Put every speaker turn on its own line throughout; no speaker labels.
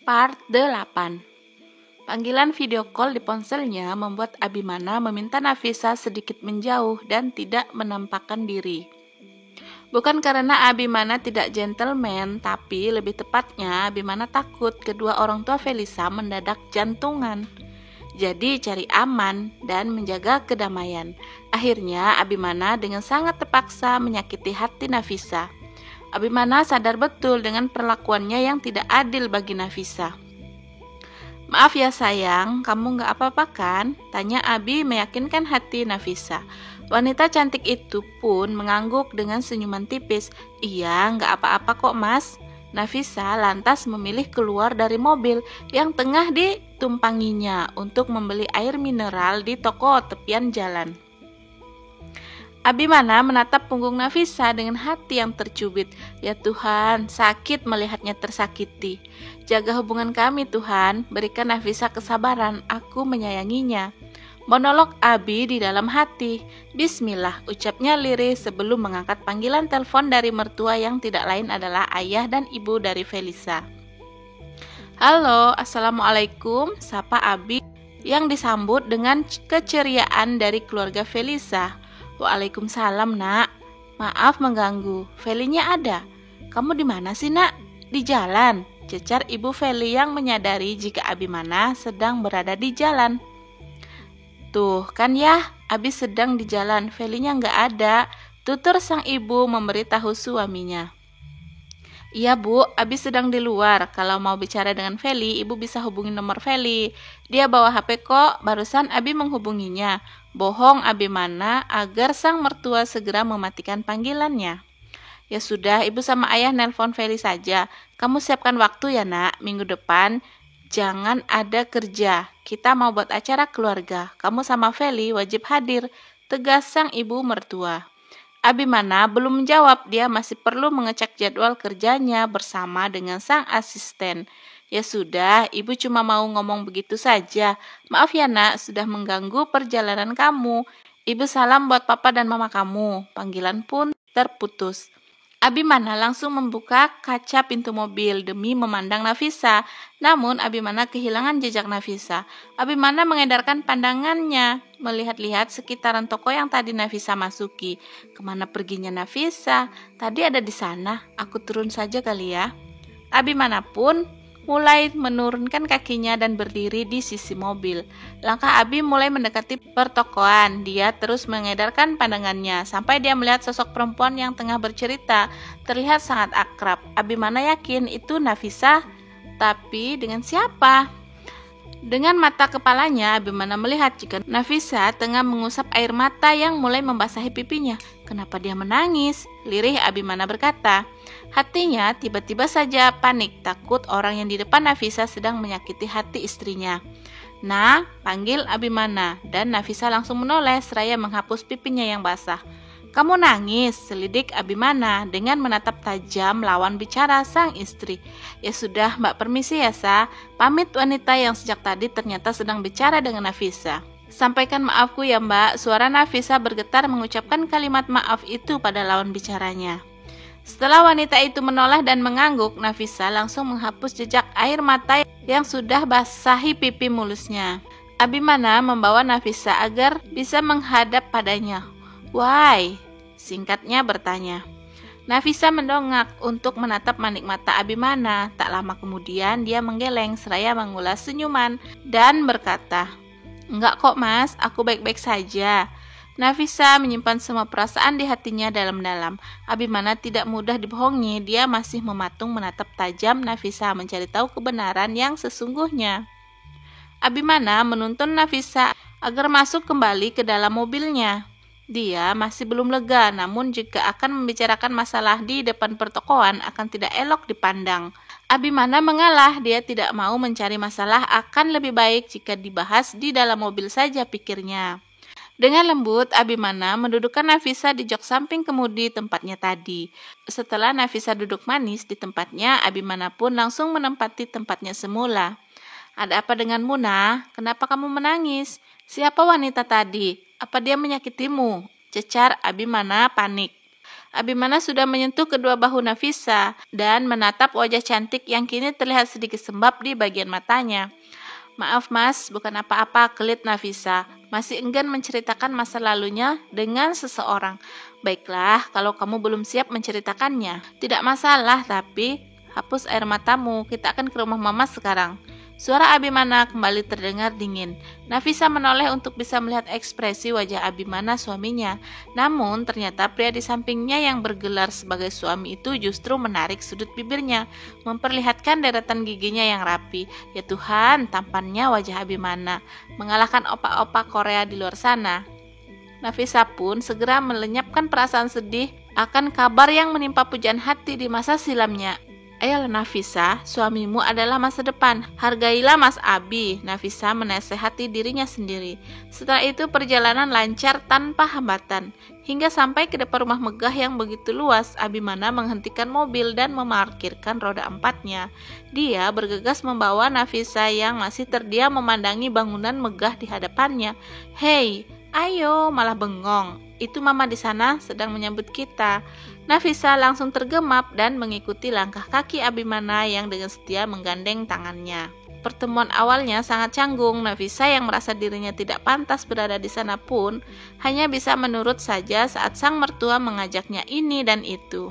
Part 8. Panggilan video call di ponselnya membuat Abimana meminta Nafisa sedikit menjauh dan tidak menampakkan diri. Bukan karena Abimana tidak gentleman, tapi lebih tepatnya Abimana takut kedua orang tua Felisa mendadak jantungan. Jadi cari aman dan menjaga kedamaian. Akhirnya Abimana dengan sangat terpaksa menyakiti hati Nafisa. Abimana sadar betul dengan perlakuannya yang tidak adil bagi Nafisa. "Maaf ya sayang, kamu gak apa-apa kan?" tanya Abi meyakinkan hati Nafisa. Wanita cantik itu pun mengangguk dengan senyuman tipis. "Iya, gak apa-apa kok mas." Nafisa lantas memilih keluar dari mobil yang tengah ditumpanginya untuk membeli air mineral di toko tepian jalan. Abimana menatap punggung Nafisa dengan hati yang tercubit. "Ya Tuhan, sakit melihatnya tersakiti. Jaga hubungan kami Tuhan, berikan Nafisa kesabaran, aku menyayanginya." Monolog Abi di dalam hati. "Bismillah," ucapnya lirih sebelum mengangkat panggilan telepon dari mertua yang tidak lain adalah ayah dan ibu dari Felisa. "Halo, assalamualaikum," sapa Abi yang disambut dengan keceriaan dari keluarga Felisa. "Waalaikumsalam nak, maaf mengganggu, Felinya ada. Kamu di mana sih nak?" "Di jalan," cecar ibu Feli yang menyadari jika Abimana sedang berada di jalan. "Tuh kan ya, Abi sedang di jalan, Felinya nggak ada," tutur sang ibu memberitahu suaminya. "Iya bu, Abi sedang di luar. Kalau mau bicara dengan Feli, ibu bisa hubungi nomor Feli. Dia bawa HP kok, barusan Abi menghubunginya." Bohong Abimana agar sang mertua segera mematikan panggilannya. "Ya sudah, ibu sama ayah nelpon Feli saja. Kamu siapkan waktu ya nak, minggu depan jangan ada kerja. Kita mau buat acara keluarga. Kamu sama Feli wajib hadir," tegas sang ibu mertua. Abimana belum menjawab, dia masih perlu mengecek jadwal kerjanya bersama dengan sang asisten. "Ya sudah, ibu cuma mau ngomong begitu saja. Maaf ya nak, sudah mengganggu perjalanan kamu. Ibu salam buat papa dan mama kamu." Panggilan pun terputus. Abimana langsung membuka kaca pintu mobil demi memandang Nafisa. Namun Abimana kehilangan jejak Nafisa. Abimana mengedarkan pandangannya, melihat-lihat sekitaran toko yang tadi Nafisa masuki. Kemana perginya Nafisa? Tadi ada di sana, aku turun saja kali ya. Abimana pun mulai menurunkan kakinya dan berdiri di sisi mobil. Langkah Abi mulai mendekati pertokoan. Dia terus mengedarkan pandangannya sampai dia melihat sosok perempuan yang tengah bercerita. Terlihat sangat akrab. Abimana yakin itu Nafisa, tapi dengan siapa? Dengan mata kepalanya, Abimana melihat jika Nafisa tengah mengusap air mata yang mulai membasahi pipinya. "Kenapa dia menangis?" lirih Abimana berkata. Hatinya tiba-tiba saja panik, takut orang yang di depan Nafisa sedang menyakiti hati istrinya. "Nah," panggil Abimana, dan Nafisa langsung menoleh seraya menghapus pipinya yang basah. "Kamu nangis?" selidik Abimana dengan menatap tajam lawan bicara sang istri. "Ya sudah, Mbak, permisi ya Sa," pamit wanita yang sejak tadi ternyata sedang bicara dengan Nafisa. "Sampaikan maafku ya Mbak." Suara Nafisa bergetar mengucapkan kalimat maaf itu pada lawan bicaranya. Setelah wanita itu menoleh dan mengangguk, Nafisa langsung menghapus jejak air mata yang sudah basahi pipi mulusnya. Abimana membawa Nafisa agar bisa menghadap padanya. "Why?" singkatnya bertanya. Nafisa mendongak untuk menatap manik mata Abimana. Tak lama kemudian dia menggeleng seraya mengulas senyuman dan berkata, "Enggak kok mas, aku baik-baik saja." Nafisa menyimpan semua perasaan di hatinya dalam-dalam. Abimana tidak mudah dibohongi, dia masih mematung menatap tajam Nafisa mencari tahu kebenaran yang sesungguhnya. Abimana menuntun Nafisa agar masuk kembali ke dalam mobilnya. Dia masih belum lega, namun jika akan membicarakan masalah di depan pertokoan akan tidak elok dipandang. Abimana mengalah, dia tidak mau mencari masalah, akan lebih baik jika dibahas di dalam mobil saja pikirnya. Dengan lembut, Abimana mendudukkan Nafisa di jok samping kemudi tempatnya tadi. Setelah Nafisa duduk manis di tempatnya, Abimana pun langsung menempati tempatnya semula. "Ada apa dengan Muna? Kenapa kamu menangis? Siapa wanita tadi? Apa dia menyakitimu?" cecar Abimana panik. Abimana sudah menyentuh kedua bahu Nafisa dan menatap wajah cantik yang kini terlihat sedikit sembab di bagian matanya. Maaf mas, bukan apa-apa, kelit Nafisa. Masih enggan menceritakan masa lalunya dengan seseorang. Baiklah, kalau kamu belum siap menceritakannya. Tidak masalah, tapi hapus air matamu, kita akan ke rumah mama sekarang. Suara Abimana kembali terdengar dingin. Nafisa menoleh untuk bisa melihat ekspresi wajah Abimana suaminya. Namun ternyata pria di sampingnya yang bergelar sebagai suami itu justru menarik sudut bibirnya, memperlihatkan deretan giginya yang rapi. Ya Tuhan, tampannya wajah Abimana mengalahkan opa-opa Korea di luar sana. Nafisa pun segera melenyapkan perasaan sedih akan kabar yang menimpa pujaan hati di masa silamnya. Ayolah Nafisa, suamimu adalah masa depan. Hargailah Mas Abi. Nafisa menasehati dirinya sendiri. Setelah itu perjalanan lancar tanpa hambatan. Hingga sampai ke depan rumah megah yang begitu luas, Abimana menghentikan mobil dan memarkirkan roda empatnya. Dia bergegas membawa Nafisa yang masih terdiam memandangi bangunan megah di hadapannya. Hei, ayo, malah bengong. Itu mama di sana sedang menyambut kita. Nafisa langsung tergemap dan mengikuti langkah kaki Abimana yang dengan setia menggandeng tangannya. Pertemuan awalnya sangat canggung. Nafisa yang merasa dirinya tidak pantas berada di sana pun hanya bisa menurut saja saat sang mertua mengajaknya ini dan itu.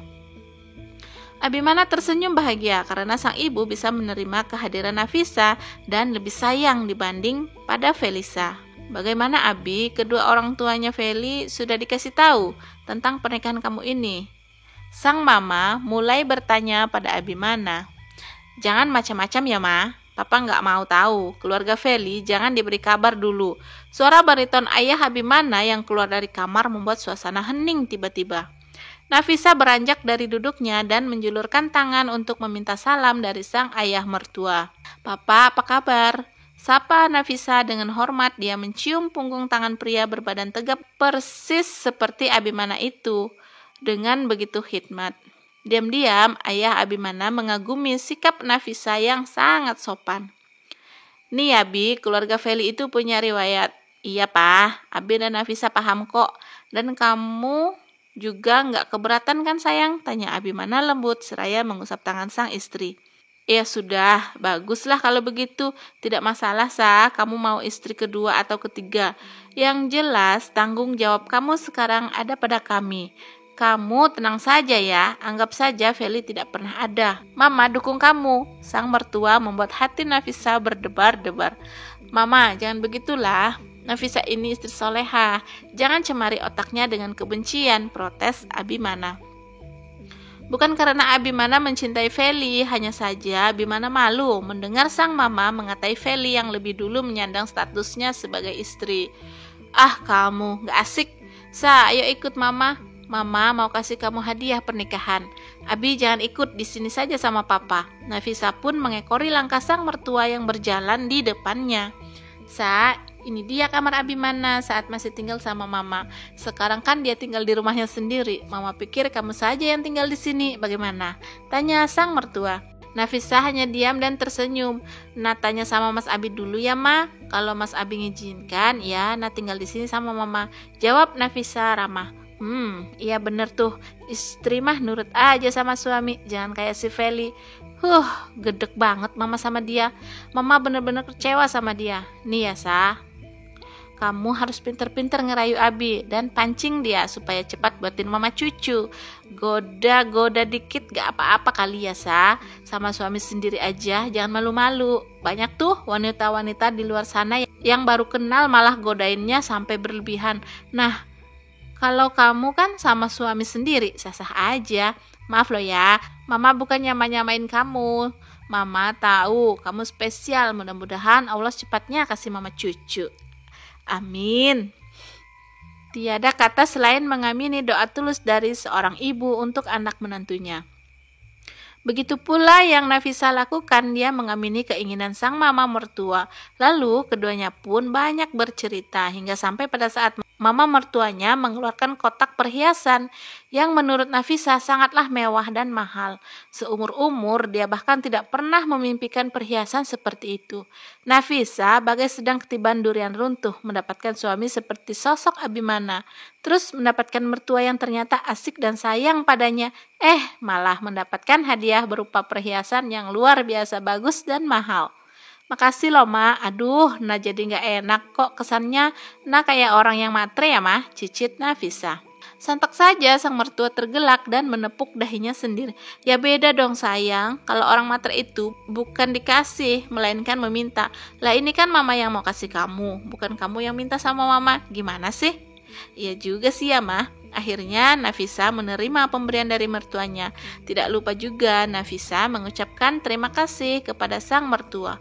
Abimana tersenyum bahagia karena sang ibu bisa menerima kehadiran Nafisa dan lebih sayang dibanding pada Felisa. Bagaimana Abi, kedua orang tuanya Feli sudah dikasih tahu tentang pernikahan kamu ini? Sang mama mulai bertanya pada Abimana. Jangan macam-macam ya ma, papa nggak mau tahu. Keluarga Feli jangan diberi kabar dulu. Suara bariton ayah Abimana yang keluar dari kamar membuat suasana hening tiba-tiba. Nafisa beranjak dari duduknya dan menjulurkan tangan untuk meminta salam dari sang ayah mertua. Papa, apa kabar? Sapa Nafisa dengan hormat. Dia mencium punggung tangan pria berbadan tegap persis seperti Abimana itu dengan begitu khidmat. Diam-diam ayah Abimana mengagumi sikap Nafisa yang sangat sopan. Nih Abi, keluarga Feli itu punya riwayat. Iya Pak, Abi dan Nafisa paham kok. Dan kamu juga nggak keberatan kan sayang? Tanya Abimana lembut seraya mengusap tangan sang istri. Ya sudah, baguslah kalau begitu. Tidak masalah Sa, kamu mau istri kedua atau ketiga. Yang jelas tanggung jawab kamu sekarang ada pada kami. Kamu tenang saja ya, anggap saja Feli tidak pernah ada. Mama dukung kamu. Sang mertua membuat hati Nafisa berdebar-debar. Mama, jangan begitulah. Nafisa ini istri soleha. Jangan cemari otaknya dengan kebencian, protes Abimana. Bukan karena Abimana mencintai Feli, hanya saja Abimana malu mendengar sang mama mengatai Feli yang lebih dulu menyandang statusnya sebagai istri. Ah kamu, gak asik. Sa, ayo ikut mama. Mama mau kasih kamu hadiah pernikahan. Abi jangan ikut, di sini saja sama papa. Nafisa pun mengekori langkah sang mertua yang berjalan di depannya. Sa, ini dia kamar Abimana saat masih tinggal sama mama. Sekarang kan dia tinggal di rumahnya sendiri. Mama pikir kamu saja yang tinggal di sini. Bagaimana? Tanya sang mertua. Nafisa hanya diam dan tersenyum. Nah, tanya sama Mas Abi dulu ya, Ma. Kalau Mas Abi ngizinkan, ya, nah tinggal di sini sama mama. Jawab Nafisa ramah. Iya bener tuh. Istri mah nurut aja sama suami. Jangan kayak si Feli. Gedek banget mama sama dia. Mama bener-bener kecewa sama dia. Nih ya, Sa. Kamu harus pinter-pinter ngerayu Abi dan pancing dia supaya cepat buatin mama cucu. Goda-goda dikit gak apa-apa kali ya, Sa. Sama suami sendiri aja, jangan malu-malu. Banyak tuh wanita-wanita di luar sana yang baru kenal malah godainnya sampai berlebihan. Nah, kalau kamu kan sama suami sendiri, sah-sah aja. Maaf loh ya, mama bukan nyamain kamu. Mama tahu kamu spesial, mudah-mudahan Allah cepatnya kasih mama cucu. Amin. Tiada kata selain mengamini doa tulus dari seorang ibu untuk anak menantunya. Begitu pula yang Nafisa lakukan, dia mengamini keinginan sang mama mertua. Lalu keduanya pun banyak bercerita hingga sampai pada saat mama mertuanya mengeluarkan kotak perhiasan yang menurut Nafisa sangatlah mewah dan mahal. Seumur-umur dia bahkan tidak pernah memimpikan perhiasan seperti itu. Nafisa bagai sedang ketiban durian runtuh mendapatkan suami seperti sosok Abimana. Terus mendapatkan mertua yang ternyata asik dan sayang padanya. Malah mendapatkan hadiah berupa perhiasan yang luar biasa bagus dan mahal. Makasih loh, Ma. Aduh, nah jadi nggak enak kok kesannya. Nah kayak orang yang matre ya, Ma. Cicit Nafisa. Sontak saja sang mertua tergelak dan menepuk dahinya sendiri. Ya beda dong sayang, kalau orang matre itu bukan dikasih, melainkan meminta. Lah ini kan mama yang mau kasih kamu, bukan kamu yang minta sama mama. Gimana sih? Iya juga sih ya, Ma. Akhirnya Nafisa menerima pemberian dari mertuanya. Tidak lupa juga Nafisa mengucapkan terima kasih kepada sang mertua.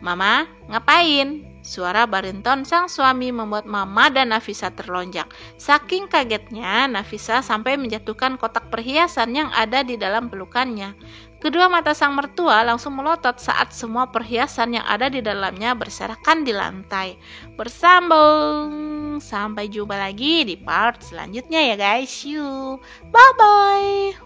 Mama, ngapain? Suara bariton sang suami membuat Mama dan Nafisa terlonjak. Saking kagetnya, Nafisa sampai menjatuhkan kotak perhiasan yang ada di dalam pelukannya. Kedua mata sang mertua langsung melotot saat semua perhiasan yang ada di dalamnya berserakan di lantai. Bersambung. Sampai jumpa lagi di part selanjutnya ya guys. You. Bye-bye.